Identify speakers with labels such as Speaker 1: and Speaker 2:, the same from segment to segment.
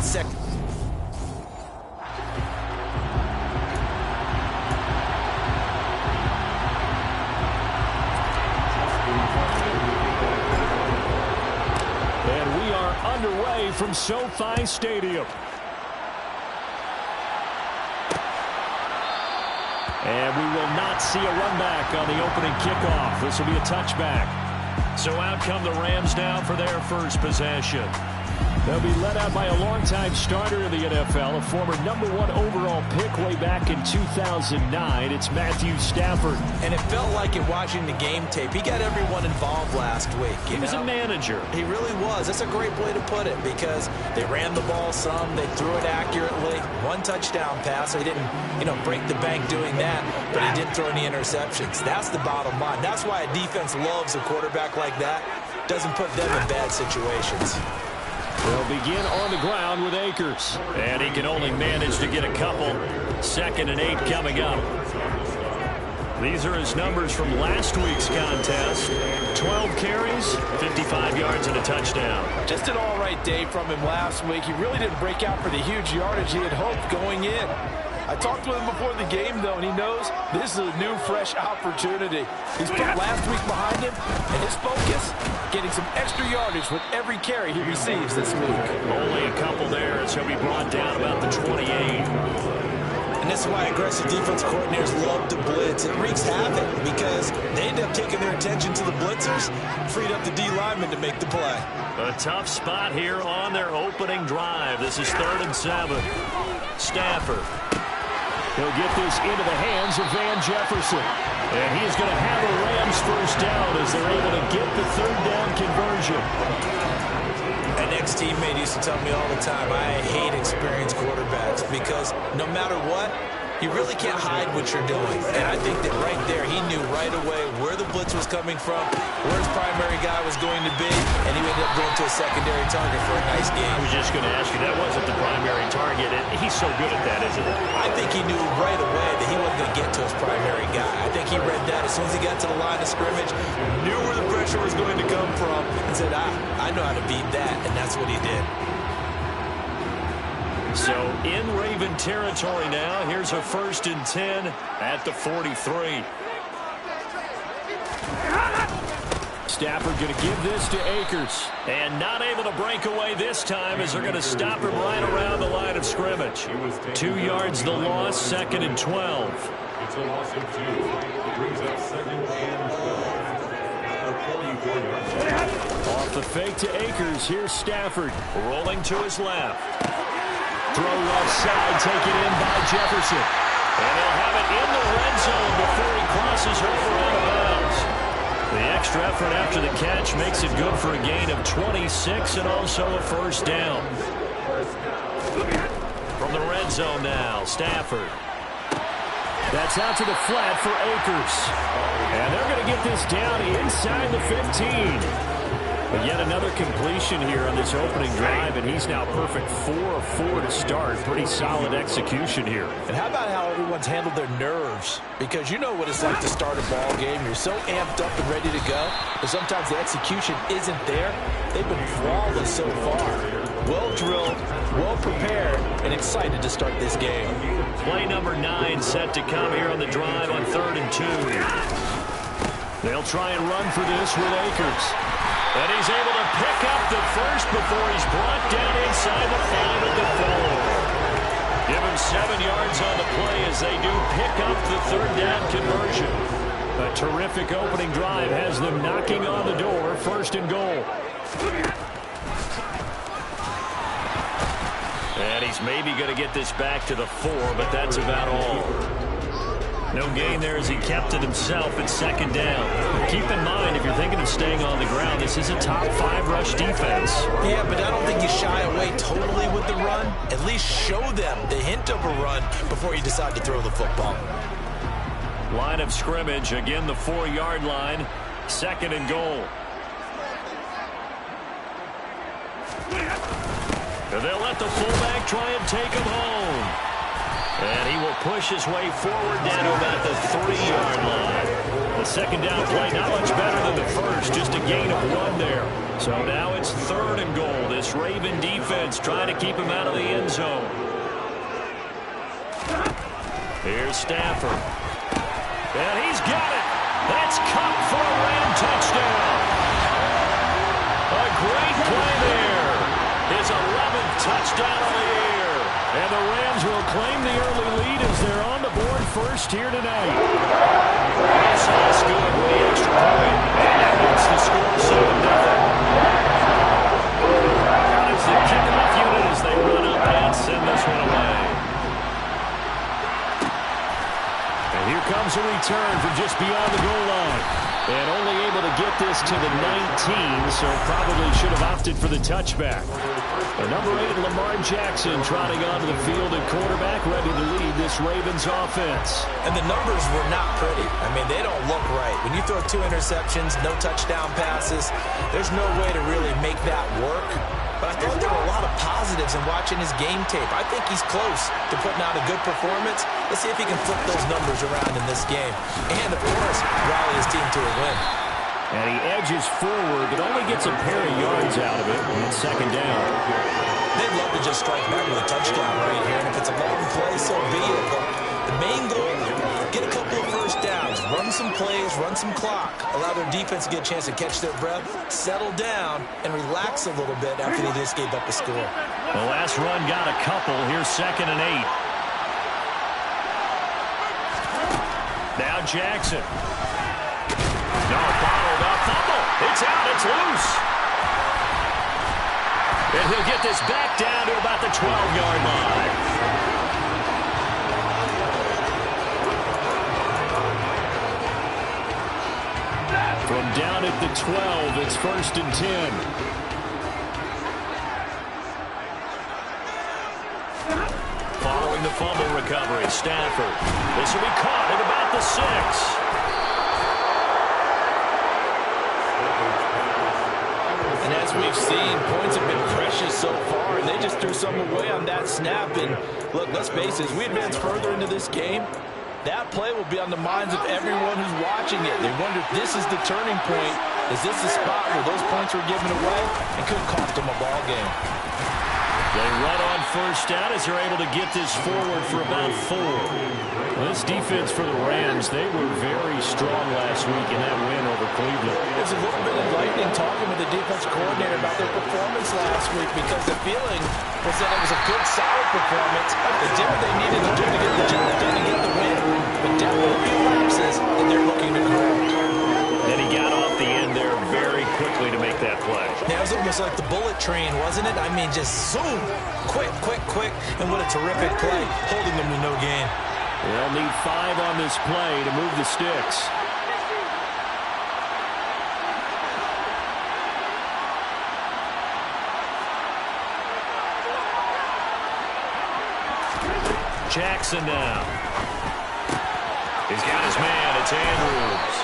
Speaker 1: that second.
Speaker 2: And we are underway from SoFi Stadium. And we will not see a run back on the opening kickoff. This will be a touchback. So out come the Rams now for their first possession. They'll be led out by a longtime starter in the NFL, a former #1 overall pick way back in 2009. It's Matthew Stafford.
Speaker 1: And it felt like in watching the game tape, he got everyone involved last week.
Speaker 2: He was a manager.
Speaker 1: He really was. That's a great way to put it because they ran the ball some, they threw it accurately. One touchdown pass, so he didn't, break the bank doing that, but he didn't throw any interceptions. That's the bottom line. That's why a defense loves a quarterback like that. Doesn't put them in bad situations.
Speaker 2: They'll begin on the ground with Akers. And he can only manage to get a couple. 2nd and 8 coming up. These are his numbers from last week's contest. 12 carries, 55 yards, and a touchdown.
Speaker 3: Just an all-right day from him last week. He really didn't break out for the huge yardage he had hoped going in. I talked with him before the game, though, and he knows this is a new, fresh opportunity. He's put last week behind him, and his focus, getting some extra yardage with every carry he receives this week.
Speaker 2: Only a couple there, as he'll be brought down about the 28.
Speaker 1: And this is why aggressive defense coordinators love to blitz. It wreaks havoc because they end up taking their attention to the blitzers, freed up the D lineman to make the play.
Speaker 2: A tough spot here on their opening drive. This is 3rd and 7. Stafford. He'll get this into the hands of Van Jefferson. And he's going to have a Rams first down as they're able to get the 3rd down conversion.
Speaker 1: An ex-teammate used to tell me all the time, I hate experienced quarterbacks because no matter what, you really can't hide what you're doing. And I think that right there, he knew right away where the blitz was coming from, where his primary guy was going to be, and he ended up going to a secondary target for a nice game.
Speaker 2: I was just going to ask you, that wasn't the primary target. He's so good at that, isn't he?
Speaker 1: I think he knew right away that he wasn't going to get to his primary guy. I think he read that as soon as he got to the line of scrimmage, knew where the pressure was going to come from, and said, I know how to beat that, and that's what he did.
Speaker 2: So in Raven territory now, here's a 1st and 10 at the 43. Stafford going to give this to Akers. And not able to break away this time as they're going to stop him right around the line of scrimmage. 2 yards the loss, 2nd and 12.
Speaker 4: It's a loss of 2. It brings up 2nd and 12.
Speaker 2: Off the fake to Akers. Here's Stafford rolling to his left. Throw left side, taken in by Jefferson. And he'll have it in the red zone before he crosses over out of bounds. The extra effort after the catch makes it good for a gain of 26 and also a first down. From the red zone now, Stafford. That's out to the flat for Akers. And they're going to get this down inside the 15. But yet another completion here on this opening drive, and he's now perfect 4 of 4 to start. Pretty solid execution here.
Speaker 3: And how about how everyone's handled their nerves? Because you know what it's like to start a ball game. You're so amped up and ready to go, but sometimes the execution isn't there. They've been flawless so far. Well drilled, well prepared, and excited to start this game.
Speaker 2: Play number 9 set to come here on the drive on 3rd and 2. They'll try and run for this with Akers. And he's able to pick up the first before he's brought down inside the 5 at the 4. Give him 7 yards on the play as they do pick up the 3rd down conversion. A terrific opening drive has them knocking on the door, 1st and goal. And he's maybe going to get this back to the 4, but that's about all. No gain there as he kept it himself at 2nd down. Keep in mind, if you're thinking of staying on the ground, this is a top 5 rush defense.
Speaker 1: Yeah, but I don't think you shy away totally with the run. At least show them the hint of a run before you decide to throw the football.
Speaker 2: Line of scrimmage, again the 4-yard line, 2nd and goal. And they'll let the fullback try and take him home. And he will push his way forward down to about the 3-yard line. The second down play, not much better than the first, just a gain of 1 there. So now it's 3rd and goal. This Raven defense trying to keep him out of the end zone. Here's Stafford. And he's got it. That's Cup for a Ram touchdown. A great play there. His 11th touchdown of the year. And the Rams will claim the early lead as they're on the board first here tonight. This is good with the extra point. And that makes the score 7-0. Out is the kickoff unit as they run up and send this one away. And here comes a return from just beyond the goal line. And only able to get this to the 19, so probably should have opted for the touchback. And number 8, Lamar Jackson, trotting onto the field at quarterback, ready to lead this Ravens offense.
Speaker 1: And the numbers were not pretty. I mean, they don't look right. When you throw 2 interceptions, no touchdown passes, there's no way to really make that work. But I thought there were a lot of positives in watching his game tape. I think he's close to putting out a good performance. Let's see if he can flip those numbers around in this game. And, of course, rally his team to a win.
Speaker 2: And he edges forward, but only gets a pair of yards out of it. And it's 2nd down.
Speaker 1: They'd love to just strike back with a touchdown right here. And if it's a long play, so be it. But the main goal, get a couple of first downs, run some plays, run some clock, allow their defense to get a chance to catch their breath, settle down, and relax a little bit after they just gave up a score.
Speaker 2: The last run got a couple. Here's 2nd and 8. Now Jackson. No, bottled up. Fumble. It's out. It's loose. And he'll get this back down to about the 12-yard line. From down at the 12, it's 1st and 10. Following the fumble recovery, Stafford. This will be caught at about the 6.
Speaker 3: And as we've seen, points have been precious so far, and they just threw some away on that snap. And look, let's face it, as we advance further into this game, that play will be on the minds of everyone who's watching it. They wonder if this is the turning point. Is this the spot where those points were given away and could cost them a ball game?
Speaker 2: They run on 1st down as they're able to get this forward for about 4. Well, this defense for the Rams, they were very strong last week in that win over Cleveland.
Speaker 3: It's a little bit enlightening talking with the defense coordinator about their performance last week, because the feeling was that it was a good, solid performance. They did what they needed to do to get the job done and get the win, but definitely lapses that they're looking to correct.
Speaker 2: And he got off the end there very quickly to make that play.
Speaker 1: Yeah, it was almost like the bullet train, wasn't it? I mean, just zoom, quick, quick, quick, and what a terrific play, holding them to no gain.
Speaker 2: They'll need 5 on this play to move the sticks. Jackson now. He's got his man. It's Andrews.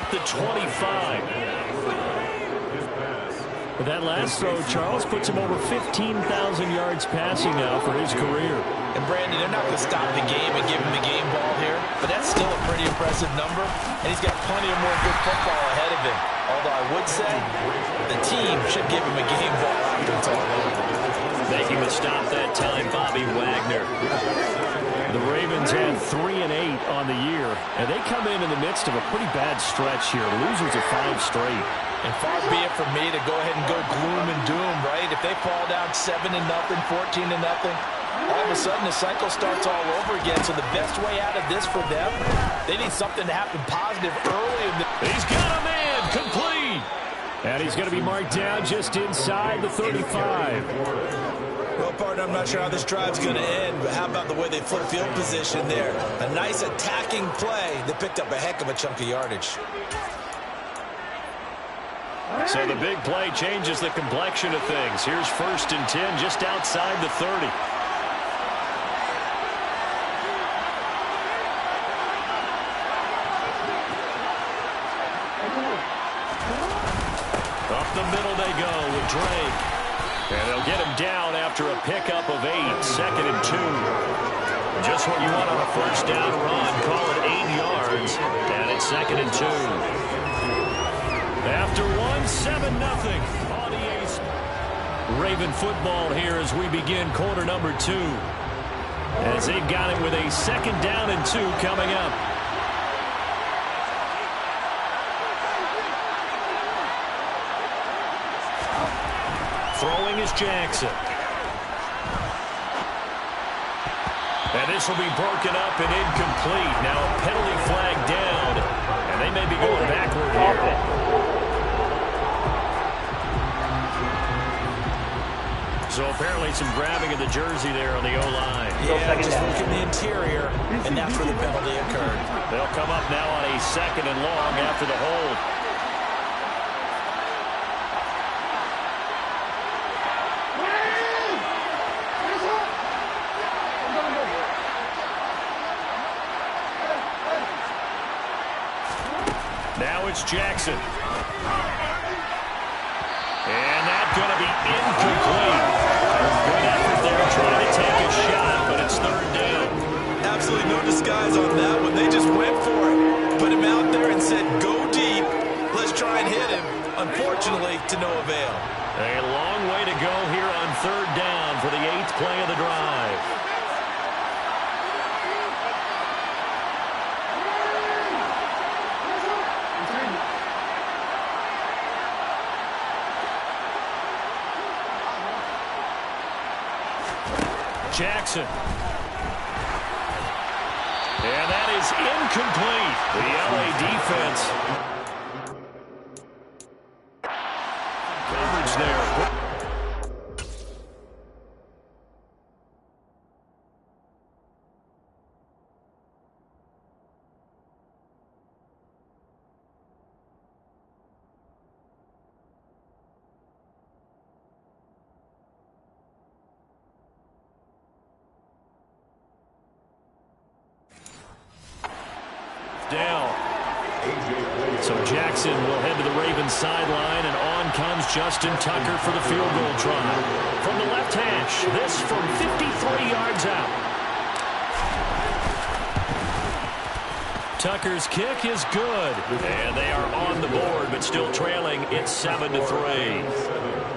Speaker 2: The 25. With that last throw, Charles puts him over 15,000 yards passing now for his career.
Speaker 3: And Brandon, they're not going to stop the game and give him the game ball here, but that's still a pretty impressive number, and he's got plenty of more good football ahead of him. Although I would say the team should give him a game ball after it's all over.
Speaker 2: Making the stop that time, Bobby Wagner. The Ravens had 3 and 8 on the year, and they come in the midst of a pretty bad stretch here. Losers of 5 straight.
Speaker 3: And far be it from me to go ahead and go gloom and doom, right? If they fall down 7-0, 14-0, all of a sudden the cycle starts all over again. So the best way out of this for them, they need something to happen positive early in the...
Speaker 2: He's got a man, complete. And he's going to be marked down just inside the 35.
Speaker 1: Well, partner, I'm not sure how this drive's going to end, but how about the way they flip field position there? A nice attacking play that picked up a heck of a chunk of yardage.
Speaker 2: So the big play changes the complexion of things. Here's 1st and 10 just outside the 30. Up the middle they go with Drake. And they'll get him down after a pickup of 8, 2nd and 2. Just what you want on a first down run. Call it 8 yards. And it's 2nd and 2. After 7-0 on the Ace. Raven football here as we begin quarter number 2. As they've got it with a 2nd down and 2 coming up. Throwing is Jackson. And this will be broken up and incomplete. Now a penalty flag down. And they may be going backward here. So apparently some grabbing of the jersey there on the O-line.
Speaker 1: Yeah, just look in the interior, and that's where the penalty occurred.
Speaker 2: They'll come up now on a 2nd and long after the hold. Now it's Jackson. And that's going to be incomplete. Good effort there trying to take a shot, but it's 3rd down.
Speaker 1: Absolutely no disguise on that one. They just went for it. Put him out there and said, go deep. Let's try and hit him. Unfortunately, to no avail.
Speaker 2: A long way to go here on 3rd down for the 8th play of the drive. Jackson. And that is incomplete. The LA defense. Coverage there. Down. So Jackson will head to the Ravens sideline, and on comes Justin Tucker for the field goal try. From the left hash, this from 53 yards out. Tucker's kick is good, and they are on the board, but still trailing. It's 7-3.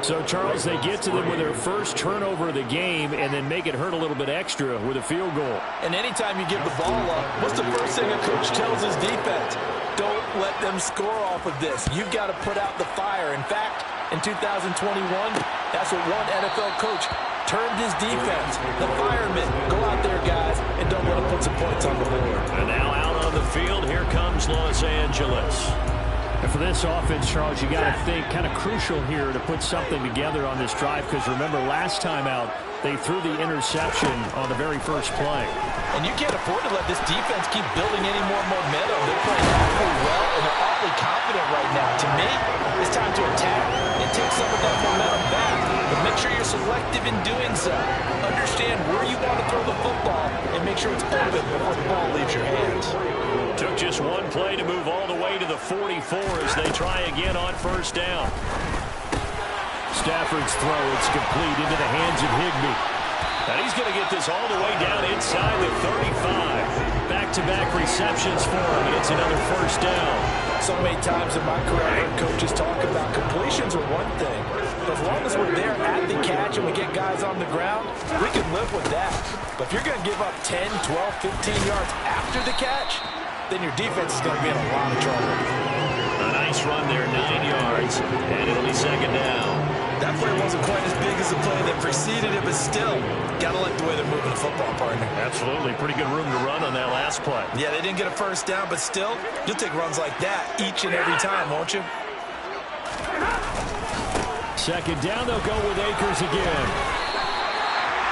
Speaker 2: So, Charles, they get to them with their first turnover of the game and then make it hurt a little bit extra with a field goal.
Speaker 3: And anytime you give the ball up, what's the first thing a coach tells his defense? Don't let them score off of this. You've got to put out the fire. In fact, in 2021, that's what one NFL coach termed his defense. The firemen. Go out there, guys, and don't let them put some points on the board.
Speaker 2: And now out on the field, here comes Los Angeles.
Speaker 5: And for this offense, Charles, you got to think kind of crucial here to put something together on this drive, because remember last time out, they threw the interception on the very first play.
Speaker 3: And you can't afford to let this defense keep building any more momentum. They're playing awfully well, and they're awfully confident right now. To me, it's time to attack and take some of that momentum back. But make sure you're selective in doing so. Understand where you want to throw the football and make sure it's open before the ball leaves your hands.
Speaker 2: Took just one play to move all the way to the 44 as they try again on first down.
Speaker 5: Stafford's throw, it's complete into the hands of Higbee.
Speaker 2: And he's going to get this all the way down inside the 35. Back-to-back receptions for him, and it's another first down.
Speaker 3: So many times in my career, I heard coaches talk about completions are one thing. But as long as we're there at the catch and we get guys on the ground, we can live with that. But if you're going to give up 10, 12, 15 yards after the catch, then your defense is going to be in a lot of trouble.
Speaker 2: A nice run there, 9 yards, and it'll be second down.
Speaker 1: That play wasn't quite as big as the play that preceded it, but still, got to like the way they're moving the football, partner.
Speaker 2: Absolutely. Pretty good room to run on that last play.
Speaker 1: Yeah, they didn't get a first down, but still, you'll take runs like that each and every time, won't you?
Speaker 5: Second down, they'll go with Akers again.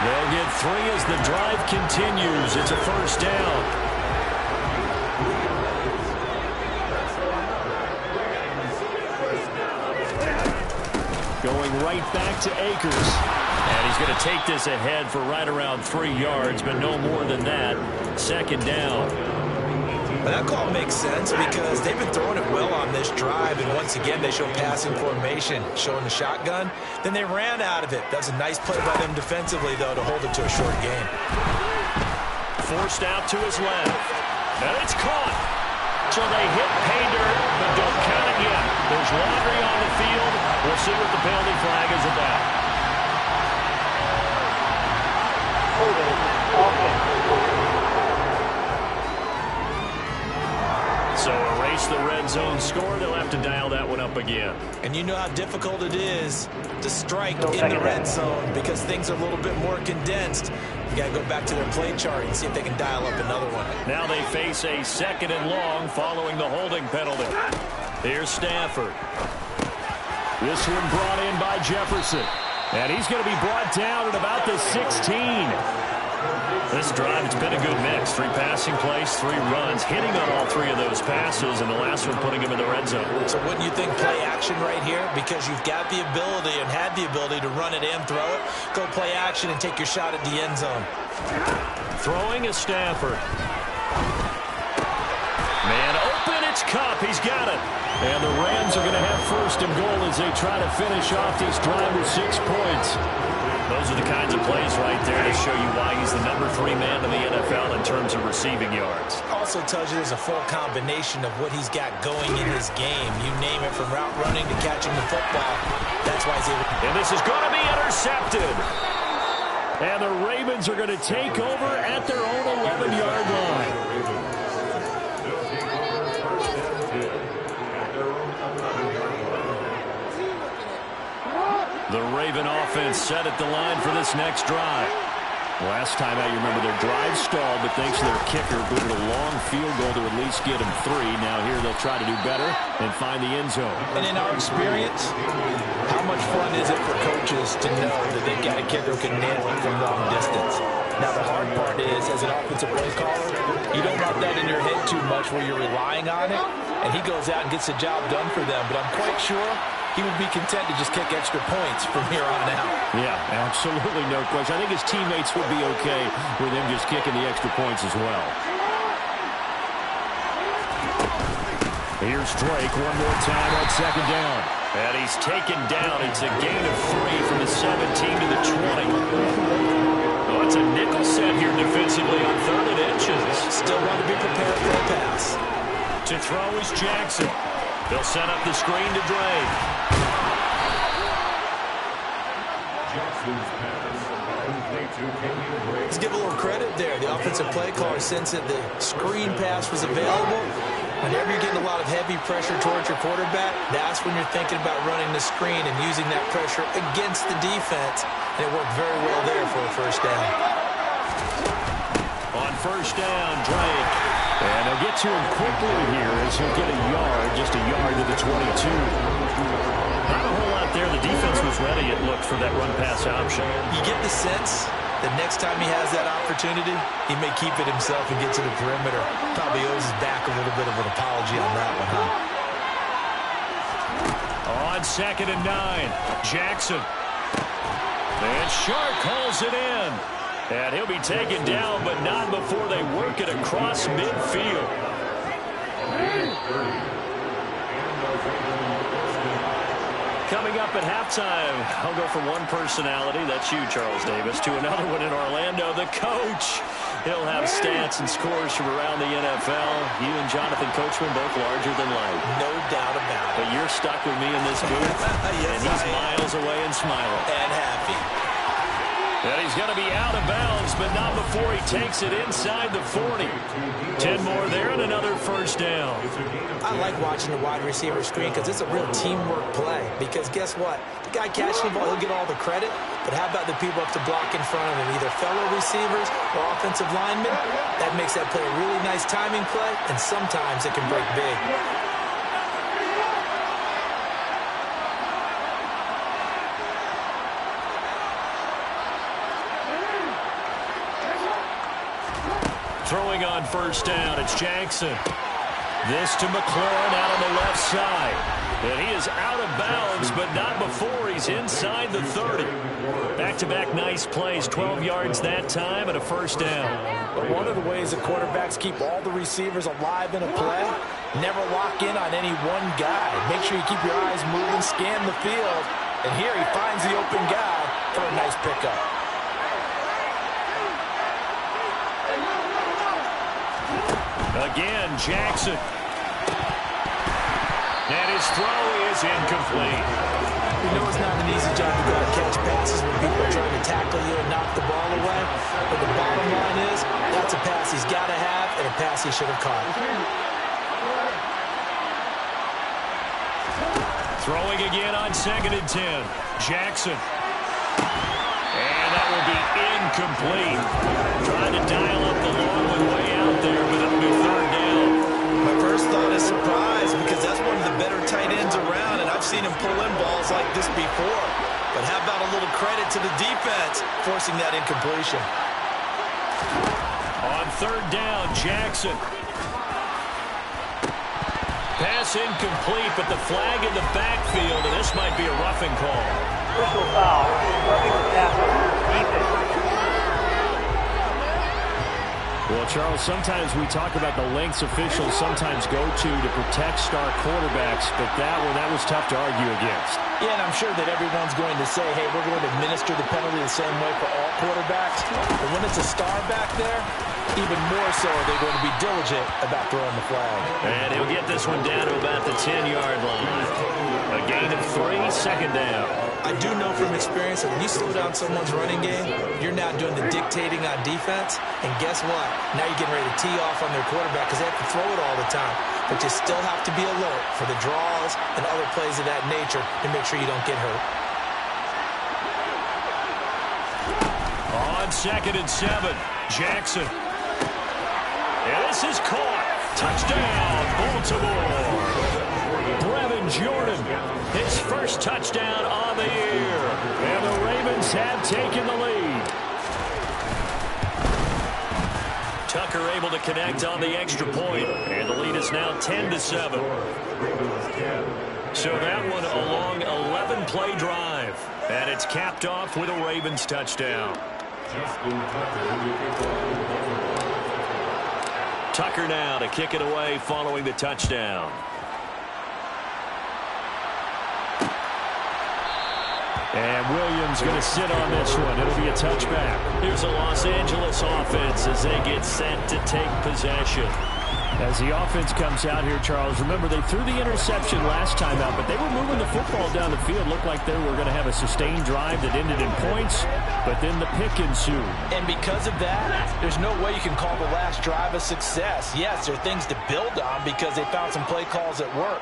Speaker 2: They'll get 3 as the drive continues. It's a first down. Going right back to Akers. And he's going to take this ahead for right around 3 yards, but no more than that. Second down.
Speaker 1: But that call makes sense because they've been throwing it well on this drive, and once again they show passing formation, showing the shotgun. Then they ran out of it. That's a nice play by them defensively, though, to hold it to a short game.
Speaker 2: Forced out to his left. And it's caught. So they hit pay dirt, but don't count it yet. There's laundry on the field. We'll see what the penalty flag is about. So erase the red zone score. They'll have to dial that one up again.
Speaker 1: And you know how difficult it is to strike in the red zone because things are a little bit more condensed. You got to go back to their play chart and see if they can dial up another one.
Speaker 2: Now they face a 2nd and long following the holding penalty. Here's Stafford. This one brought in by Jefferson. And he's going to be brought down at about the 16. This drive, it's been a good mix. 3 passing plays, 3 runs, hitting on all 3 of those passes, and the last one putting him in the red zone.
Speaker 1: So wouldn't you think play action right here? Because you've got the ability and had the ability to run it and throw it. Go play action and take your shot at the end zone.
Speaker 2: Throwing is Stafford. Man open, it's Kupp. He's got it. And the Rams are going to have 1st and goal as they try to finish off this drive with 6 points. Those are the kinds of plays right there to show you why he's the number 3 man in the NFL in terms of receiving yards.
Speaker 1: Also tells you there's a full combination of what he's got going in his game. You name it, from route running to catching the football. That's why he's able.
Speaker 2: And this is going to be intercepted. And the Ravens are going to take over at their own 11-yard line. The Raven offense set at the line for this next drive. Last time out, you remember their drive stalled, but thanks to their kicker, booted a long field goal to at least get them 3. Now here they'll try to do better and find the end zone.
Speaker 3: And in our experience, how much fun is it for coaches to know that they've got a kid who can nail it from long distance? Now, the hard part is, as an offensive play caller, you don't want that in your head too much where you're relying on it, and he goes out and gets the job done for them. But I'm quite sure he would be content to just kick extra points from here on out.
Speaker 2: Yeah, absolutely no question. I think his teammates would be okay with him just kicking the extra points as well. Here's Drake one more time on 2nd down. And he's taken down. It's a gain of 3 from the 17 to the 20. Oh, it's a nickel set here defensively on 3rd and inches.
Speaker 1: Still want to be prepared for a pass.
Speaker 2: To throw is Jackson. They'll set up the screen to Drake.
Speaker 1: Let's give a little credit there. The offensive play caller, since that the screen pass was available, whenever you're getting a lot of heavy pressure towards your quarterback, that's when you're thinking about running the screen and using that pressure against the defense. And it worked very well there for a first down.
Speaker 2: On 1st down, Drake. And they'll get to him quickly here as he'll get a yard, just a yard to the 22. Not a whole lot there. The defense was ready, it looked, for that run-pass option.
Speaker 1: You get the sense that next time he has that opportunity, he may keep it himself and get to the perimeter. Probably owes his back a little bit of an apology on that one, huh?
Speaker 2: On 2nd and 9, Jackson. And Shark calls it in. And he'll be taken down, but not before they work it across midfield. Coming up at halftime, I'll go from one personality, that's you, Charles Davis, to another one in Orlando, the coach. He'll have stats and scores from around the NFL. You and Jonathan Coachman both larger than life.
Speaker 1: No doubt about it.
Speaker 2: But you're stuck with me in this booth,
Speaker 1: yes,
Speaker 2: and he's miles away and smiling.
Speaker 1: And happy.
Speaker 2: And he's going to be out of bounds, but not before he takes it inside the 40. 10 more there and another first down.
Speaker 1: I like watching the wide receiver screen because it's a real teamwork play. Because guess what? The guy catching the ball, he'll get all the credit. But how about the people up to block in front of him, either fellow receivers or offensive linemen? That makes that play a really nice timing play, and sometimes it can break big.
Speaker 2: Throwing on first down, it's Jackson. This to McLaurin out on the left side. And he is out of bounds, but not before he's inside the 30. Back-to-back nice plays, 12 yards that time and a first down.
Speaker 3: But one of the ways the quarterbacks keep all the receivers alive in a play, never lock in on any one guy. Make sure you keep your eyes moving, scan the field. And here he finds the open guy for a nice pickup.
Speaker 2: Again, Jackson. And his throw is incomplete.
Speaker 3: You know it's not an easy job to go out and catch passes when people are trying to tackle you and knock the ball away. But the bottom line is, that's a pass he's got to have and a pass he should have caught.
Speaker 2: Throwing again on 2nd and 10. Jackson. And that will be incomplete. Trying to dial up the long one way out there, but it'll be 3rd down.
Speaker 1: My first thought is surprise because that's one of the better tight ends around, and I've seen him pull in balls like this before. But how about a little credit to the defense forcing that incompletion?
Speaker 2: On 3rd down, Jackson. Pass incomplete, but the flag in the backfield, and this might be a roughing call.
Speaker 6: Personal foul, roughing the passer, defense.
Speaker 5: Well, Charles, sometimes we talk about the lengths officials sometimes go to protect star quarterbacks, but that was tough to argue against.
Speaker 3: Yeah, and I'm sure that everyone's going to say, hey, we're going to administer the penalty the same way for all quarterbacks. But when it's a star back there, even more so are they going to be diligent about throwing the flag.
Speaker 2: And he'll get this one down to about the 10-yard line. A gain of 3, 2nd down.
Speaker 1: I do know from experience that when you slow down someone's running game, you're now doing the dictating on defense. And guess what? Now you're getting ready to tee off on their quarterback because they have to throw it all the time. But you still have to be alert for the draws and other plays of that nature to make sure you don't get hurt.
Speaker 2: On 2nd and 7, Jackson. And this is caught. Touchdown, Baltimore. Brevin Jordan, his first touchdown on the year. And the Ravens have taken the lead. Tucker able to connect on the extra point, and the lead is now 10-7. So that one a long 11-play drive, and it's capped off with a Ravens touchdown. Tucker now to kick it away following the touchdown.
Speaker 5: And Williams going to sit on this one. It'll be a touchback.
Speaker 2: Here's a Los Angeles offense as they get set to take possession.
Speaker 5: As the offense comes out here, Charles, remember they threw the interception last time out, but they were moving the football down the field. Looked like they were going to have a sustained drive that ended in points, but then the pick ensued.
Speaker 3: And because of that, there's no way you can call the last drive a success. Yes, there are things to build on because they found some play calls at work.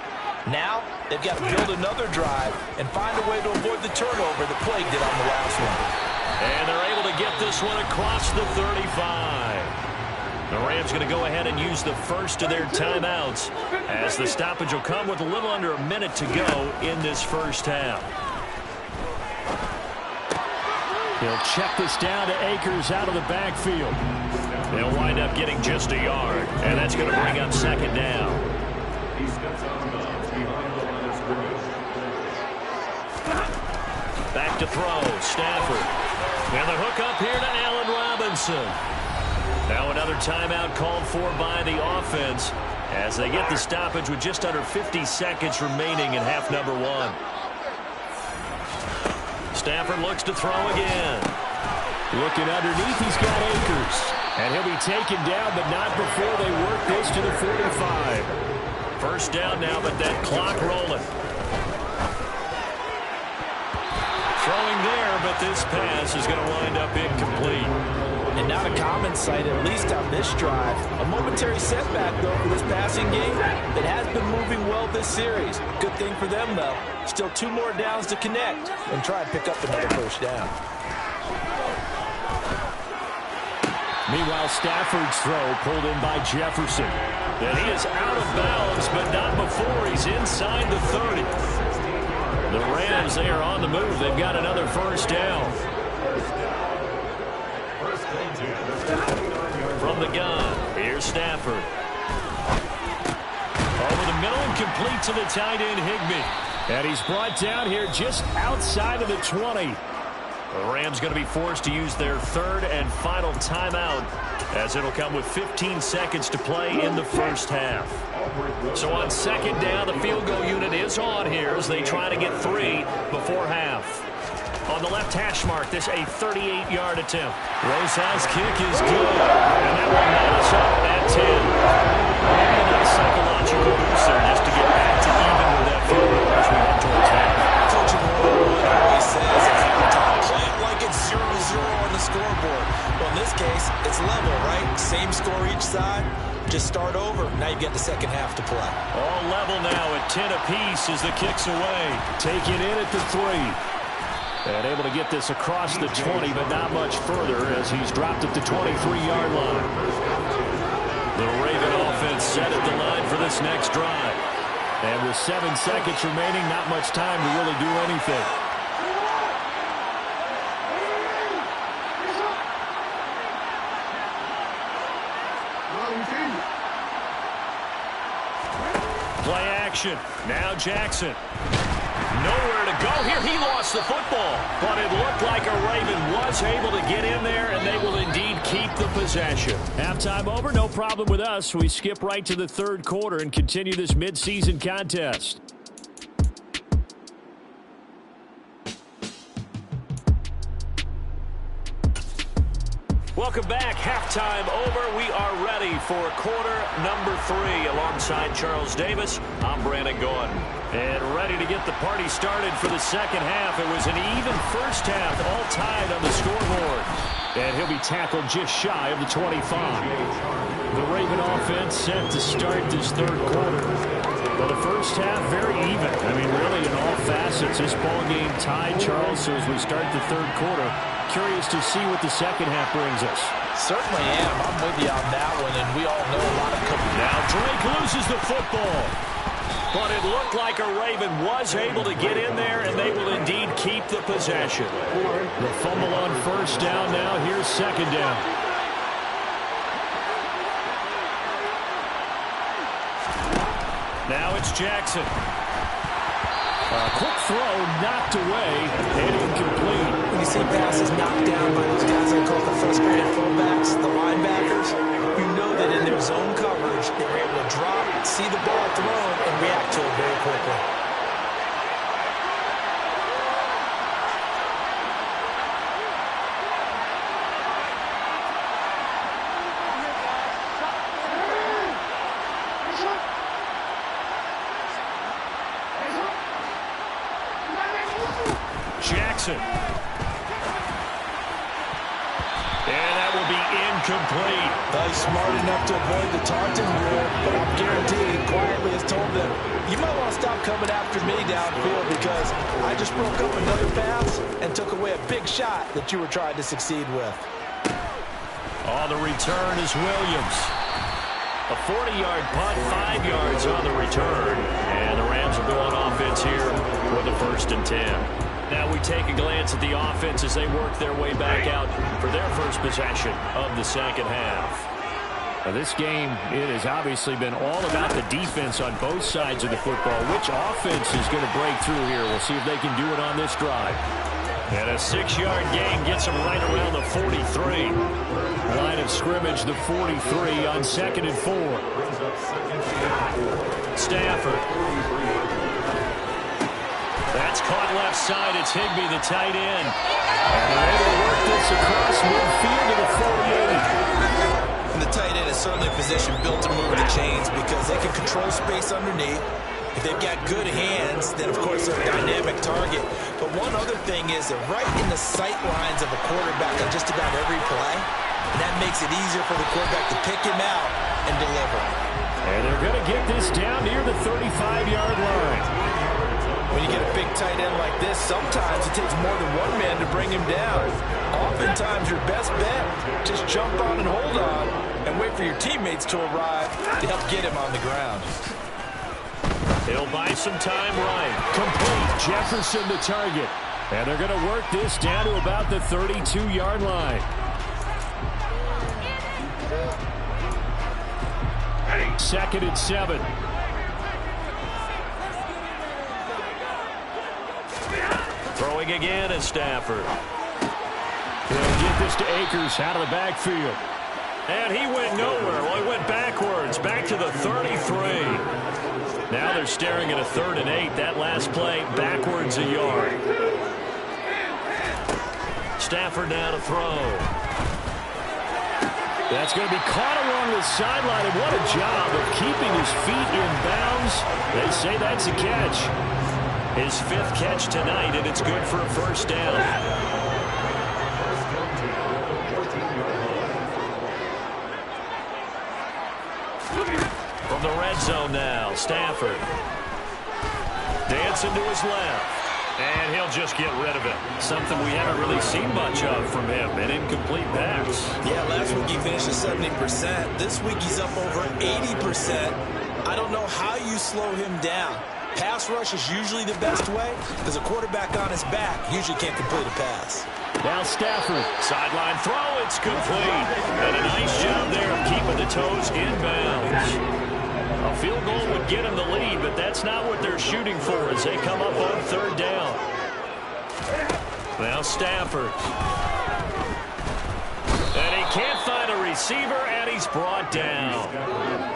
Speaker 3: Now, they've got to build another drive and find a way to avoid the turnover that plagued it on the last one.
Speaker 2: And they're able to get this one across the 35. The Rams going to go ahead and use the first of their timeouts as the stoppage will come with a little under a minute to go in this first half.
Speaker 5: He'll check this down to Akers out of the backfield.
Speaker 2: They'll wind up getting just a yard, and that's going to bring up 2nd down. Back to throw, Stafford. And the hook up here to Allen Robinson. Now another timeout called for by the offense as they get the stoppage with just under 50 seconds remaining in half number 1. Stafford looks to throw again.
Speaker 5: Looking underneath, he's got Akers. And he'll be taken down, but not before they work this to the 45.
Speaker 2: First down now, but that clock rolling. Throwing there, but this pass is going to wind up incomplete.
Speaker 3: And not a common sight, at least on this drive. A momentary setback, though, for this passing game that has been moving well this series. Good thing for them, though. Still 2 more downs to connect and try and pick up another first down.
Speaker 5: Meanwhile, Stafford's throw pulled in by Jefferson.
Speaker 2: And he is out of bounds, but not before he's inside the 30. The Rams, they are on the move. They've got another first down. from the gun. Here's Stafford. Over the middle and complete to the tight end, Higbee. And he's brought down here just outside of the 20. The Rams going to be forced to use their third and final timeout, as it'll come with 15 seconds to play in the first half. So on second down, the field goal unit is on here as they try to get 3 before half. On the left hash mark, this a 38-yard attempt. Rosa's kick is good, and that will net us up at 10. Maybe a nice psychological boost there just to get back to even with that field goal as we head towards half.
Speaker 1: Coach always says at halftime, play it like it's 0-0 on the scoreboard. Well, in this case, it's level, right? Same score each side. Just start over. Now you get the second half to play.
Speaker 2: All level now at 10 apiece as the kick's away.
Speaker 5: Taking in at the 3. And able to get this across the 20, but not much further as he's dropped at the 23-yard line.
Speaker 2: The Raven offense set at the line for this next drive.
Speaker 5: And with 7 seconds remaining, not much time to really do anything.
Speaker 2: Play action. Now Jackson. Nowhere to go here. He lost the football. But it looked like a Raven was able to get in there, and they will indeed keep the possession.
Speaker 5: Halftime over, no problem with us. We skip right to the third quarter and continue this midseason contest.
Speaker 2: Welcome back. Halftime over. We are ready for quarter number 3. Alongside Charles Davis, I'm Brandon Gordon.
Speaker 5: And ready to get the party started for the second half. It was an even first half, all tied on the scoreboard. And he'll be tackled just shy of the 25. The Raven offense set to start this third quarter. Well, the first half, very even. I mean, really, in all facets, this ball game tied, Charles. So as we start the third quarter, curious to see what the second half brings us.
Speaker 3: Certainly am. I'm with you on that one, and we all know a lot of...
Speaker 2: Now Drake loses the football. But it looked like a Raven was able to get in there, and they will indeed keep the possession.
Speaker 5: The fumble on first down now. Here's second down.
Speaker 2: Now it's Jackson.
Speaker 5: A quick throw knocked away and incomplete.
Speaker 1: When you see passes knocked down by those guys I call the frustrated fullbacks, the linebackers, you know that in their zone coverage, they were able to drop, see the ball thrown, and react to it very quickly.
Speaker 2: Jackson. And that will be incomplete.
Speaker 3: He's smart enough to avoid the taunting rule, but I'm guaranteed he quietly has told them, you might want to stop coming after me downfield because I just broke up another pass and took away a big shot that you were trying to succeed with.
Speaker 2: On the return is Williams. A 40-yard punt, 5 yards on the return. And the Rams will go on offense here with a 1st and 10. Now we take a glance at the offense as they work their way back out for their first possession of the second half.
Speaker 5: Now this game, it has obviously been all about the defense on both sides of the football. Which offense is going to break through here? We'll see if they can do it on this drive.
Speaker 2: And a 6-yard gain gets them right around the 43.
Speaker 5: Line of scrimmage, the 43 on 2nd and 4.
Speaker 2: Stafford. That's caught left side. It's Higbee, the tight end.
Speaker 5: And they're able to work this across midfield to the 48.
Speaker 1: And the tight end is certainly a position built to move the chains because they can control space underneath. If they've got good hands, then, of course, they're a dynamic target. But one other thing is they're right in the sight lines of a quarterback on just about every play. And that makes it easier for the quarterback to pick him out and deliver.
Speaker 5: And they're going to get this down near the 35-yard line.
Speaker 3: When you get a big tight end like this, sometimes it takes more than one man to bring him down. Oftentimes, your best bet, just jump on and hold on and wait for your teammates to arrive to help get him on the ground.
Speaker 2: He'll buy some time right.
Speaker 5: Complete. Jefferson the target. And they're going to work this down to about the 32-yard line. Second and 7.
Speaker 2: Throwing again is Stafford.
Speaker 5: They'll get this to Akers out of the backfield.
Speaker 2: And he went nowhere. Well, he went backwards, back to the 33. Now they're staring at a 3rd and 8. That last play, backwards a yard. Stafford now to throw.
Speaker 5: That's going to be caught along the sideline, and what a job of keeping his feet in bounds. They say that's a catch.
Speaker 2: His 5th catch tonight, and it's good for a first down. From the red zone now, Stafford. Dancing to his left. And he'll just get rid of it. Something we haven't really seen much of from him. An incomplete pass.
Speaker 1: Yeah, last week he finished at 70%. This week he's up over 80%. I don't know how you slow him down. Pass rush is usually the best way because a quarterback on his back usually can't complete a pass.
Speaker 5: Now Stafford.
Speaker 2: Sideline throw. It's complete. And a nice job there of keeping the toes in bounds. A field goal would get him the lead, but that's not what they're shooting for as they come up on 3rd down. Now Stafford. And he can't find a receiver, and he's brought down.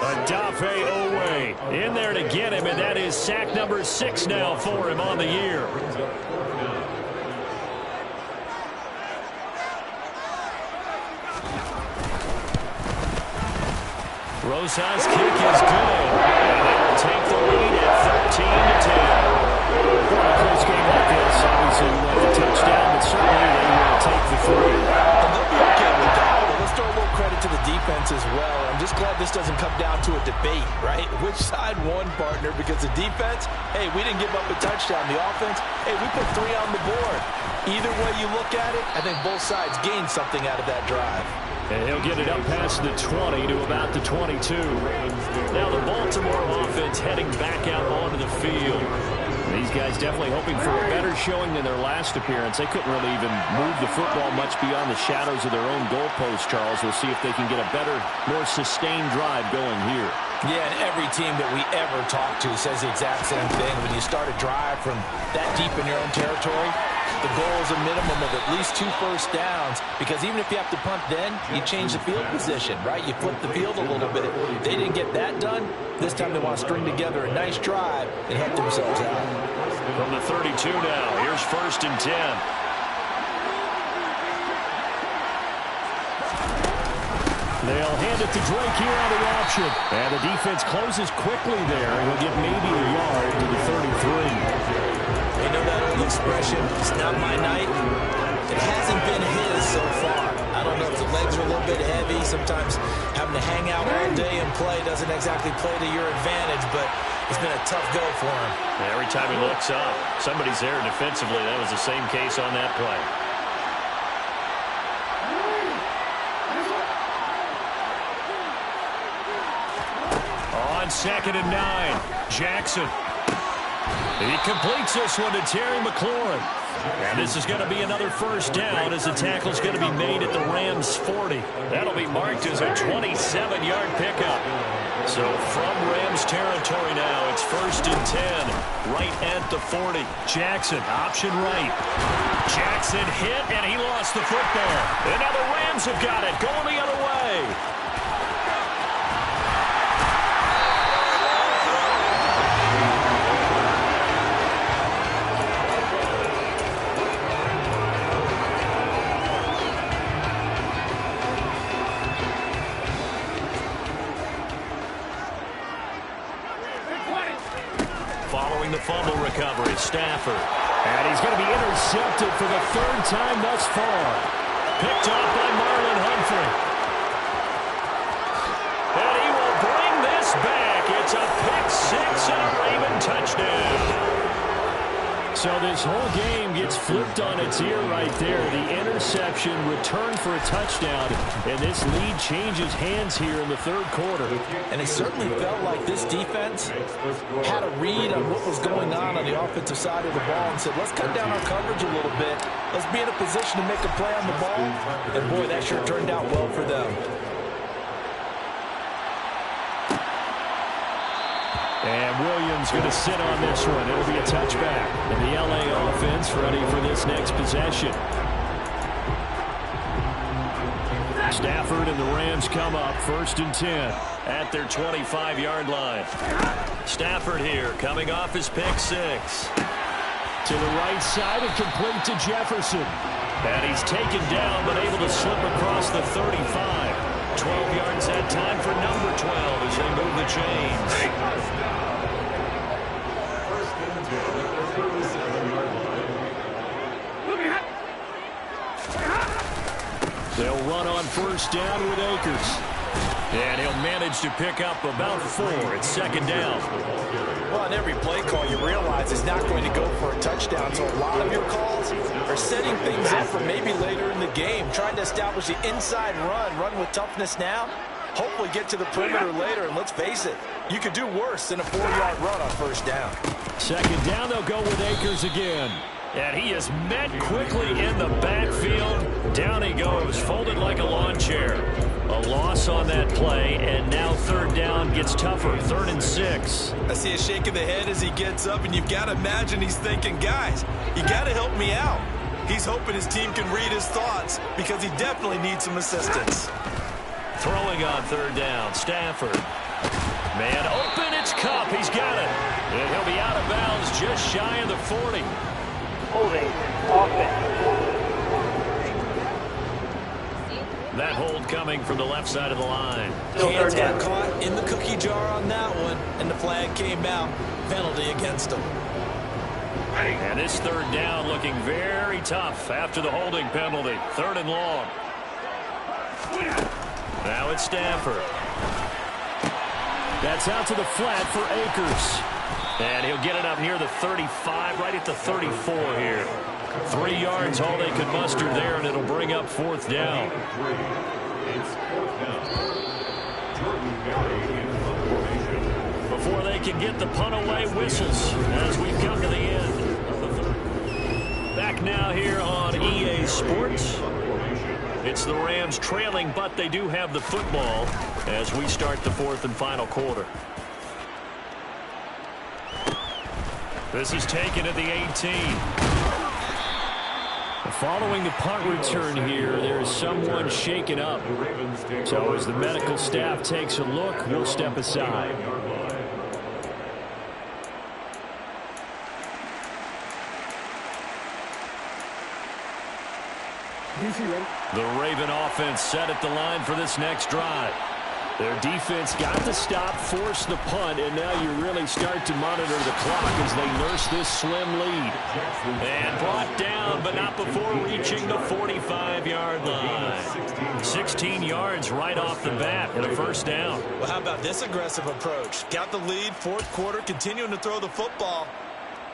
Speaker 5: Adafe Owe in there to get him, and that is sack number 6 now for him on the year.
Speaker 2: Rosa's kick is good. And they will take the lead at 13-10.
Speaker 5: A close game like this, obviously you want the touchdown, but certainly they will take the 3.
Speaker 3: And they'll be okay with that. But let's throw a little credit to the defense as well. I'm just glad this doesn't come down to a debate, right? Which side won, partner? Because the defense, hey, we didn't give up a touchdown. The offense, hey, we put 3 on the board. Either way you look at it, I think both sides gained something out of that drive.
Speaker 5: And he'll get it up past the 20 to about the 22.
Speaker 2: Now the Baltimore offense heading back out onto the field.
Speaker 5: These guys definitely hoping for a better showing than their last appearance. They couldn't really even move the football much beyond the shadows of their own goalpost, Charles. We'll see if they can get a better, more sustained drive going here.
Speaker 1: Yeah, and every team that we ever talk to says the exact same thing. When you start a drive from that deep in your own territory, the goal is a minimum of at least 2 first downs, because even if you have to punt then, you change the field position, right? You flip the field a little bit. They didn't get that done. This time they want to string together a nice drive and help themselves out.
Speaker 2: From the 32 now, here's 1st and 10.
Speaker 5: They'll hand it to Drake here on the option. And the defense closes quickly there. He'll get maybe a yard to the 33.
Speaker 1: You know that old expression, it's not my night? It hasn't been his so far. I don't know if the legs are a little bit heavy. Sometimes having to hang out all day and play doesn't exactly play to your advantage, but it's been a tough go for him.
Speaker 2: Every time he looks up, somebody's there defensively. That was the same case on that play.
Speaker 5: On 2nd and 9, Jackson. He completes this one to Terry McLaurin.
Speaker 2: And this is going to be another first down as the tackle's going to be made at the Rams' 40. That'll be marked as a 27-yard pickup. So from Rams territory now, it's 1st and 10, right at the 40.
Speaker 5: Jackson, option right.
Speaker 2: Jackson hit, and he lost the football. And now the Rams have got it, going the other way. Following the fumble recovery, Stafford.
Speaker 5: And he's going to be intercepted for the 3rd time thus far.
Speaker 2: Picked off by Marlon Humphrey. And he will bring this back. It's a pick 6 and a Raven touchdown.
Speaker 5: So this whole game gets flipped on its ear right there. The interception, return for a touchdown, and this lead changes hands here in the 3rd quarter.
Speaker 3: And it certainly felt like this defense had a read on what was going on the offensive side of the ball and said, let's cut down our coverage a little bit. Let's be in a position to make a play on the ball. And, boy, that sure turned out well for them.
Speaker 5: And Williams going to sit on this one. It'll be a touchback. And the LA offense ready for this next possession. Stafford and the Rams come up 1st and 10 at their 25-yard line. Stafford here coming off his pick six. To the right side and complete to Jefferson. And he's taken down but able to slip across the 35. 12 yards that time for number 12 as they move the chains. They'll run on 1st down with Akers. And he'll manage to pick up about 4 at 2nd down.
Speaker 3: Well, on every play call, you realize it's not going to go for a touchdown. So a lot of your calls are setting things up for maybe later in the game, trying to establish the inside run with toughness now, hopefully get to the perimeter later. And let's face it, you could do worse than a 4-yard run on 1st down.
Speaker 5: 2nd down, they'll go with Akers again. And he is met quickly in the backfield. Down he goes, folded like a lawn chair. A loss on that play, and now 3rd down gets tougher. 3rd and 6.
Speaker 1: I see a shake of the head as he gets up, and you've got to imagine he's thinking, guys, you got to help me out. He's hoping his team can read his thoughts because he definitely needs some assistance.
Speaker 2: Throwing on 3rd down, Stafford. Man open, it's Cup. He's got it. And he'll be out of bounds just shy of the 40.
Speaker 6: Holding offense.
Speaker 2: That hold coming from the left side of the line.
Speaker 1: Hands got caught in the cookie jar on that one, and the flag came out. Penalty against him.
Speaker 2: And this 3rd down looking very tough after the holding penalty. 3rd and long. Now it's Stafford.
Speaker 5: That's out to the flat for Akers.
Speaker 2: And he'll get it up near the 35, right at the 34 here. 3 yards, all they could muster there, and it'll bring up 4th down. Before they can get the punt away, whistles as we come to the end of the 3rd. Back now here on EA Sports. It's the Rams trailing, but they do have the football as we start the 4th and final quarter. This is taken at the 18.
Speaker 5: Following the punt return here, there is someone shaken up. So as the medical staff takes a look, we'll step aside.
Speaker 2: The Raven offense set at the line for this next drive.
Speaker 5: Their defense got the stop, forced the punt, and now you really start to monitor the clock as they nurse this slim lead.
Speaker 2: And brought down, but not before reaching the 45-yard line. 16 yards right off the bat and a 1st down.
Speaker 1: Well, how about this aggressive approach? Got the lead, 4th quarter, continuing to throw the football.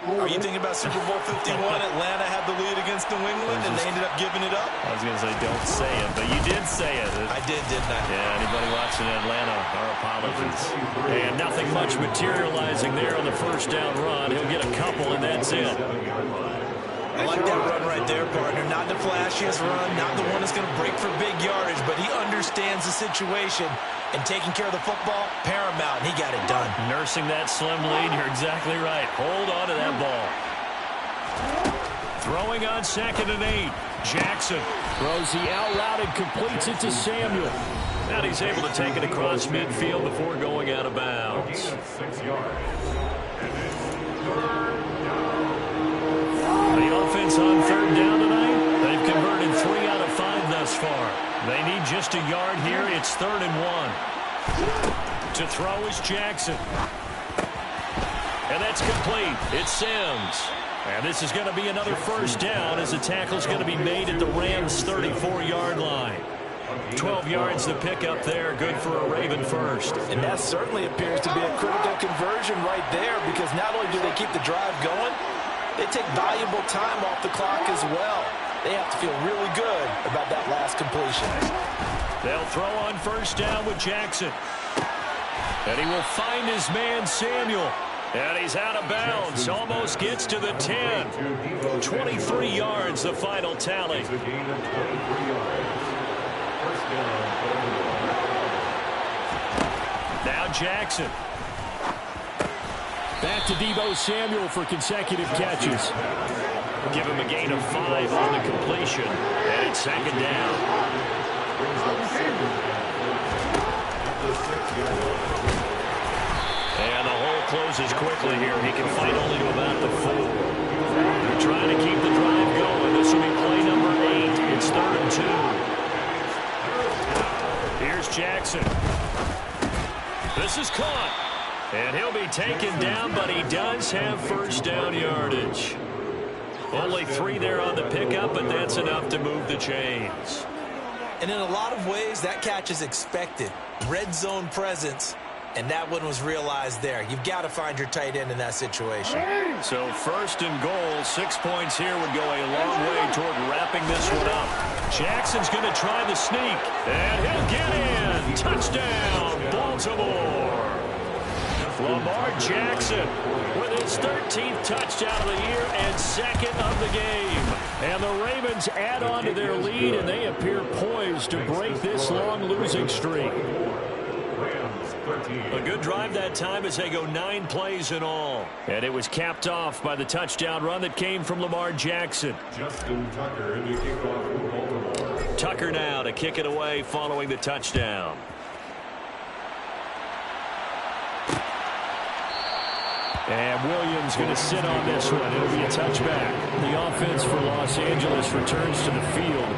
Speaker 1: Are you thinking about Super Bowl 51? Atlanta had the lead against New England, and they ended up giving it up?
Speaker 2: I was going to say, don't say it, but you did say it.
Speaker 1: I did, didn't I?
Speaker 2: Yeah, anybody watching Atlanta, our apologies.
Speaker 5: And nothing much materializing there on the 1st down run. He'll get a couple, and that's it.
Speaker 1: I like that run right there, partner. Not the flashiest run, not the one that's going to break for big yardage, but he understands the situation, and taking care of the football, paramount, and he got it done.
Speaker 2: Nursing that slim lead, you're exactly right. Hold on to that ball.
Speaker 5: Throwing on 2nd and 8. Jackson throws the out route and completes it to Samuel.
Speaker 2: And he's able to take it across midfield before going out of bounds.
Speaker 4: 6 yards.
Speaker 2: The offense on 3rd down tonight, they've converted 3 out of 5 thus far. They need just a yard here. It's 3rd and 1. To throw is Jackson. And that's complete. It's Sims. And this is going to be another 1st down as the tackle's going to be made at the Rams' 34-yard line. 12 yards to pick up there. Good for a Raven first.
Speaker 3: And that certainly appears to be a critical conversion right there, because not only do they keep the drive going, they take valuable time off the clock as well. They have to feel really good about that last completion.
Speaker 2: They'll throw on 1st down with Jackson. And he will find his man, Samuel. And he's out of bounds. Almost gets to the 10. 23 yards, the final tally. Now Jackson.
Speaker 5: Back to Deebo Samuel for consecutive catches.
Speaker 2: Give him a gain of 5 on the completion, and it's second down. And the hole closes quickly here. He can fight only to about the 4. They're trying to keep the drive going. This will be play number 8. It's 3rd and 2. Here's Jackson. This is caught. And he'll be taken down, but he does have first down yardage. Only 3 there on the pickup, but that's enough to move the chains.
Speaker 1: And in a lot of ways, that catch is expected. Red zone presence, and that one was realized there. You've got to find your tight end in that situation.
Speaker 2: So 1st and goal, 6 points here would go a long way toward wrapping this one up. Jackson's going to try the sneak, and he'll get in. Touchdown, Baltimore. Lamar Jackson with his 13th touchdown of the year and 2nd of the game. And the Ravens add on to their lead, and they appear poised to break this long losing streak. A good drive that time as they go 9 plays in all.
Speaker 5: And it was capped off by the touchdown run that came from Lamar Jackson.
Speaker 4: Justin Tucker in the kickoff for Baltimore.
Speaker 2: Tucker now to kick it away following the touchdown.
Speaker 5: And Williams going to sit on this one. It'll be a touchback. The offense for Los Angeles returns to the field.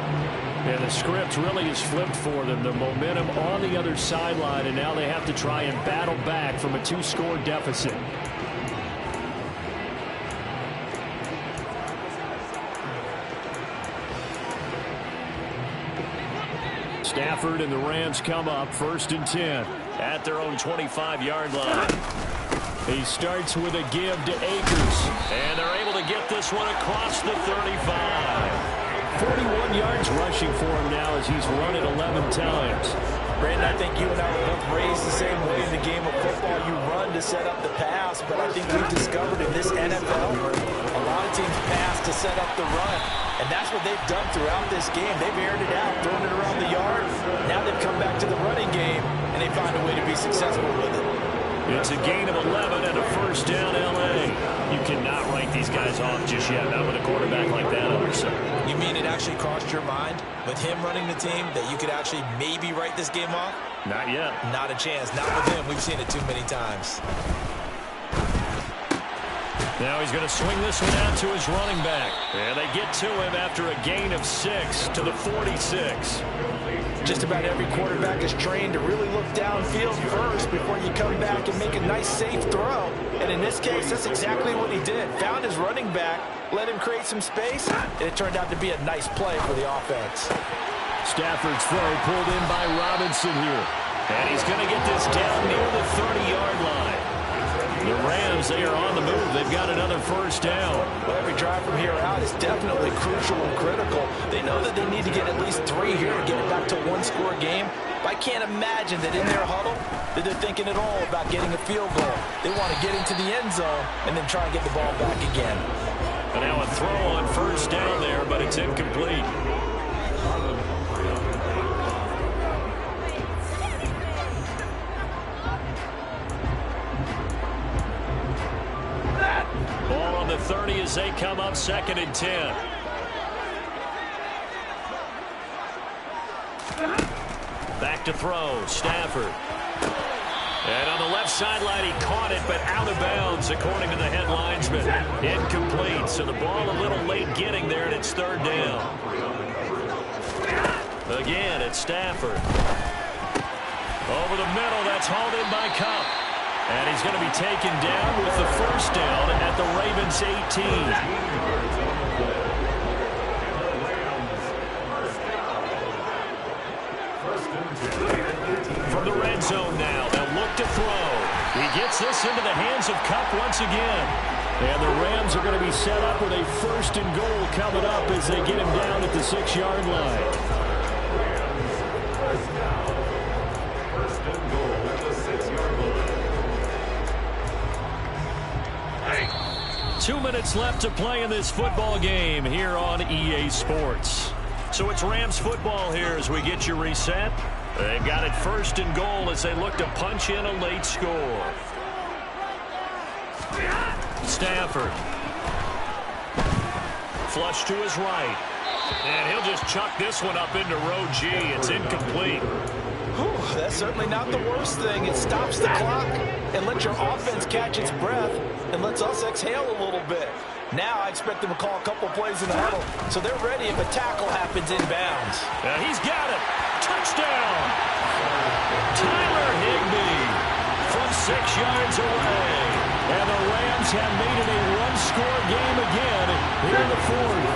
Speaker 5: And the script really is flipped for them. The momentum on the other sideline, and now they have to try and battle back from a 2-score deficit. Stafford and the Rams come up 1st and 10.
Speaker 2: At their own 25-yard line.
Speaker 5: He starts with a give to Akers.
Speaker 2: And they're able to get this one across the 35.
Speaker 5: 41 yards rushing for him now as he's run it 11 times.
Speaker 3: Brandon, I think you and I were both raised the same way in the game of football. You run to set up the pass, but I think we've discovered in this NFL, a lot of teams pass to set up the run. And that's what they've done throughout this game. They've aired it out, thrown it around the yard. Now they've come back to the running game, and they find a way to be successful with it.
Speaker 2: It's a gain of 11 and a first down, L.A.
Speaker 5: You cannot write these guys off just yet, not with a quarterback like that on their side.
Speaker 1: You mean it actually crossed your mind with him running the team that you could actually maybe write this game off?
Speaker 5: Not yet.
Speaker 1: Not a chance. Not with him. We've seen it too many times.
Speaker 2: Now he's going to swing this one out to his running back. And they get to him after a gain of 6 to the 46.
Speaker 3: Just about every quarterback is trained to really look downfield first before you come back and make a nice, safe throw. And in this case, that's exactly what he did. Found his running back, let him create some space, and it turned out to be a nice play for the offense.
Speaker 5: Stafford's throw pulled in by Robinson here.
Speaker 2: And he's going to get this down near the 30-yard line.
Speaker 5: The Rams, they are on the move. They've got another first down.
Speaker 3: Well, every drive from here out is definitely crucial and critical. They know that they need to get at least 3 here to get it back to a 1-score game. But I can't imagine that in their huddle that they're thinking at all about getting a field goal. They want to get into the end zone and then try and get the ball back again.
Speaker 2: And now a throw on first down there, but it's incomplete. Ball on the 30 as they come up 2nd and 10. Back to throw, Stafford. And on the left sideline, he caught it, but out of bounds, according to the head linesman. Incomplete, so the ball a little late getting there, and it's 3rd down. Again, it's Stafford. Over the middle, that's hauled in by Kupp. And he's going to be taken down with the first down at the Ravens 18. From the red zone now, they'll look to throw. He gets this into the hands of Kupp once again.
Speaker 5: And the Rams are going to be set up with a 1st and goal coming up as they get him down at the 6-yard line.
Speaker 4: 1st and goal at the 6-yard line.
Speaker 2: 2 minutes left to play in this football game here on EA Sports. So it's Rams football here as we get you reset. They've got it 1st and goal as they look to punch in a late score. Stafford. Flush to his right. And he'll just chuck this one up into row G. It's incomplete.
Speaker 3: Whew, that's certainly not the worst thing. It stops the clock and lets your offense catch its breath and lets us exhale a little bit. Now I expect them to call a couple plays in the huddle, so they're ready if a tackle happens inbounds.
Speaker 2: He's got it. Touchdown. Tyler Higbee from 6 yards away. And the Rams have made it a one-score game again here in the fourth.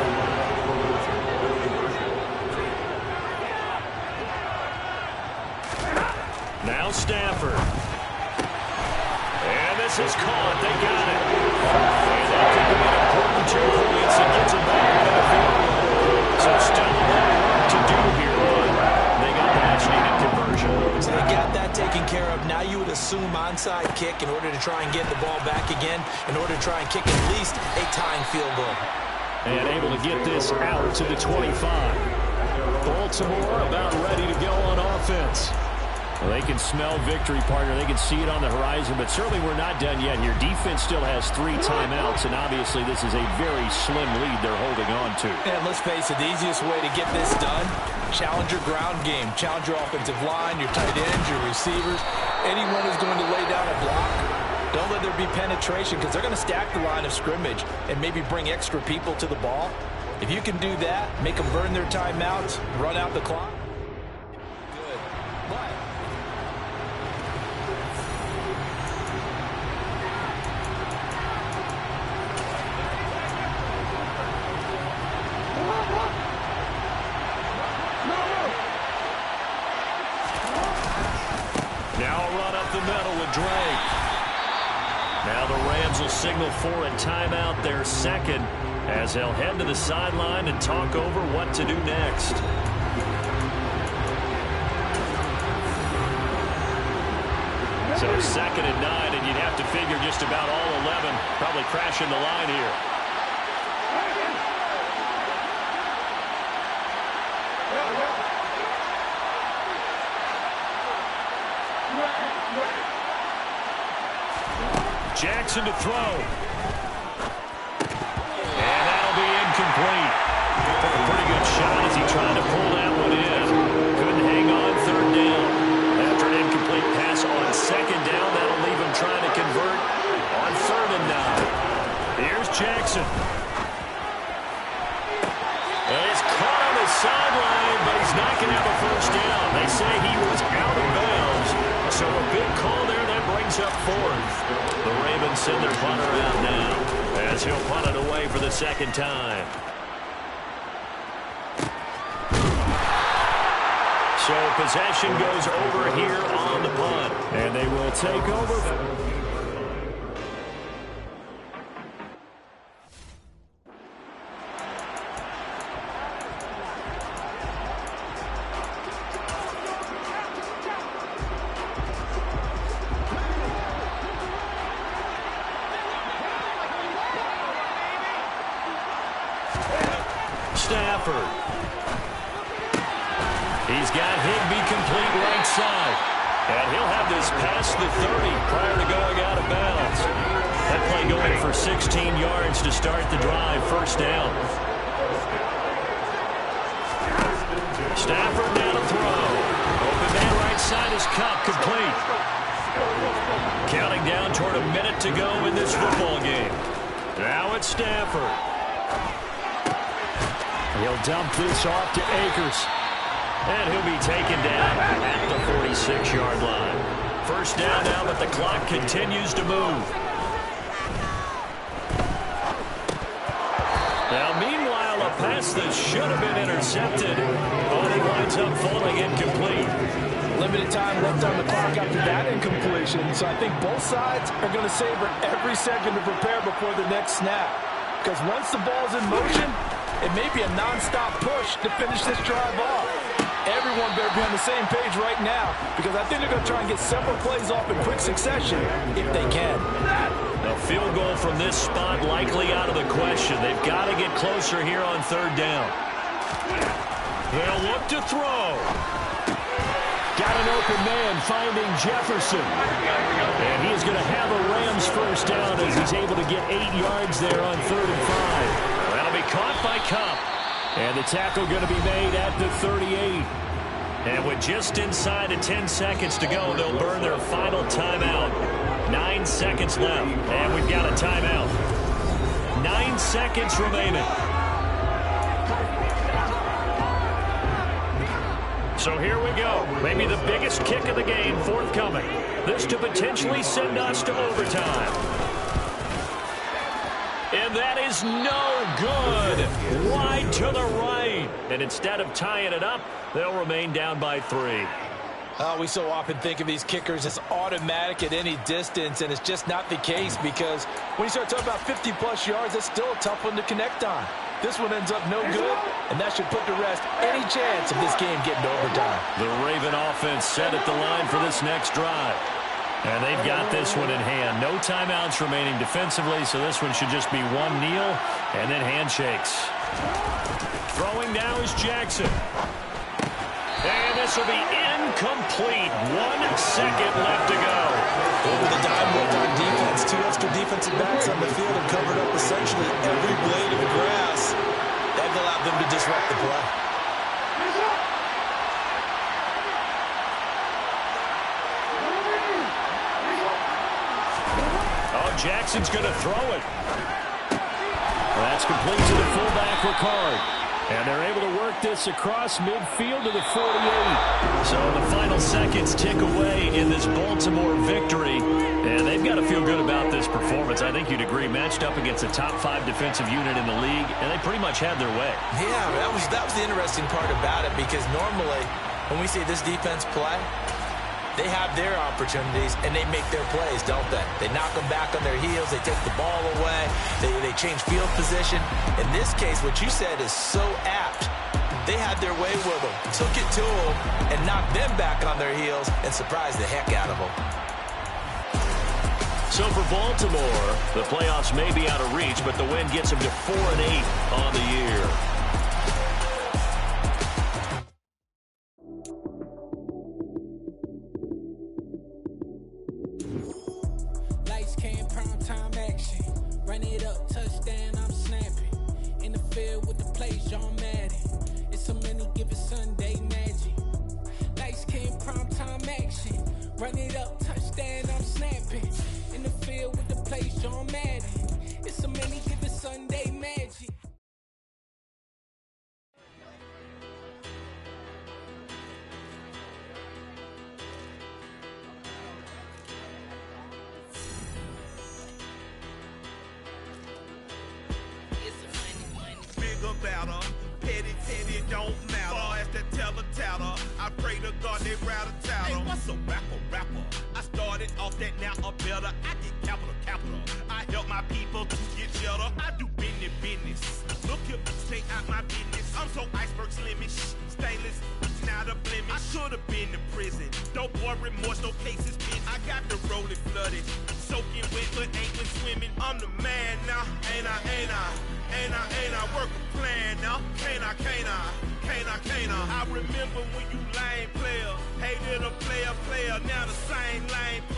Speaker 2: Now Stafford. And this is caught. They got it. And that could be an important 2 points and gets it back in the field. So still a lot of work to do here, but they got the much-needed conversion.
Speaker 1: So they got that taken care of. Now you would assume onside kick in order to try and get the ball back again, in order to try and kick at least a tying field goal.
Speaker 5: And able to get this out to the 25. Baltimore about ready to go on offense. Well, they can smell victory, partner. They can see it on the horizon, but certainly we're not done yet here. Defense still has 3 timeouts, and obviously this is a very slim lead they're holding on to.
Speaker 3: And let's face it, the easiest way to get this done, challenge your ground game. Challenge your offensive line, your tight ends, your receivers. Anyone who's going to lay down a block, don't let there be penetration because they're going to stack the line of scrimmage and maybe bring extra people to the ball. If you can do that, make them burn their timeouts, run out the clock. Good. But
Speaker 2: now a run up the middle with Drake. Now the Rams will signal for a timeout, their second, as they'll head to the sideline and talk over what to do next. So 2nd and 9, and you'd have to figure just about all 11 probably crashing the line here. Jackson to throw. And that'll be incomplete. Took a pretty good shot as he tried to pull that one in. Couldn't hang on 3rd down. After an incomplete pass on 2nd down, that'll leave him trying to convert on 3rd and 9. Here's Jackson. And he's caught on the sideline, but he's not going to have a 1st down. They say he was out of bounds. So a big call there that brings up 4th. The Ravens send their punter out now as he'll punt it away for the 2nd time. So possession goes over here on the punt.
Speaker 5: And they will take over.
Speaker 2: Stafford. He's got Higbee complete right side. And he'll have this past the 30 prior to going out of bounds. That play going for 16 yards to start the drive. 1st down. Stafford now to throw. Open man right side is Cup complete. Counting down toward a minute to go in this football game. Now it's Stafford.
Speaker 5: He'll dump this off to Akers.
Speaker 2: And he'll be taken down at the 46-yard line. 1st down now, but the clock continues to move. Now, meanwhile, a pass that should have been intercepted, only winds up falling incomplete.
Speaker 3: limited time left on the clock after that incompletion. So I think both sides are going to savor every second to prepare before the next snap. Because once the ball's in motion, it may be a non-stop push to finish this drive off. Everyone better be on the same page right now, because I think they're going to try and get several plays off in quick succession if they can.
Speaker 2: A field goal from this spot likely out of the question. They've got to get closer here on 3rd down. They'll look to throw. Got an open man finding Jefferson. And he is going to have a Rams first down as he's able to get 8 yards there on 3rd and 5. That'll be caught by Cup. And the tackle going to be made at the 38. And with just inside of 10 seconds to go, they'll burn their final timeout. 9 seconds left, and we've got a timeout. 9 seconds remaining. So here we go. Maybe the biggest kick of the game forthcoming. This to potentially send us to overtime. And that is no good. Wide to the right. And instead of tying it up, they'll remain down by 3.
Speaker 3: We so often think of these kickers as automatic at any distance, and it's just not the case because when you start talking about 50-plus yards, that's still a tough one to connect on. This one ends up no good, and that should put to rest any chance of this game getting to overtime.
Speaker 2: The Raven offense set at the line for this next drive. And they've got this one in hand. No timeouts remaining defensively, so this one should just be one kneel and then handshakes. Throwing now is Jackson. And this will be incomplete. 1 second left to go.
Speaker 1: Over the dime work on defense. 2 extra defensive backs on the field and covered up essentially every blade of grass. That allowed them to disrupt the play.
Speaker 2: Jackson's going to throw it. That's complete to the fullback, Ricard. And they're able to work this across midfield to the 48. So the final seconds tick away in this Baltimore victory. And they've got to feel good about this performance. I think you'd agree, matched up against a top 5 defensive unit in the league, and they pretty much had their way.
Speaker 1: Yeah, that was the interesting part about it, because normally when we see this defense play, they have their opportunities, and they make their plays, don't they? They knock them back on their heels. They take the ball away. They change field position. In this case, what you said is so apt. They had their way with them, took it to them, and knocked them back on their heels and surprised the heck out of them.
Speaker 2: So for Baltimore, the playoffs may be out of reach, but the win gets them to 4-8 on the year.
Speaker 7: I remember when you lame player, hated a player, now the same lame player.